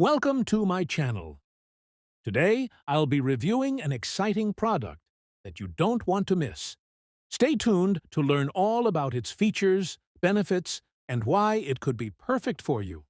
Welcome to my channel. Today, I'll be reviewing an exciting product that you don't want to miss. Stay tuned to learn all about its features, benefits, and why it could be perfect for you.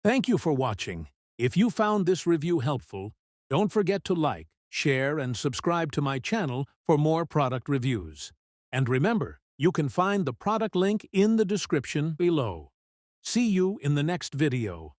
Thank you for watching. If you found this review helpful, don't forget to like, share, and subscribe to my channel for more product reviews. And remember, you can find the product link in the description below. See you in the next video.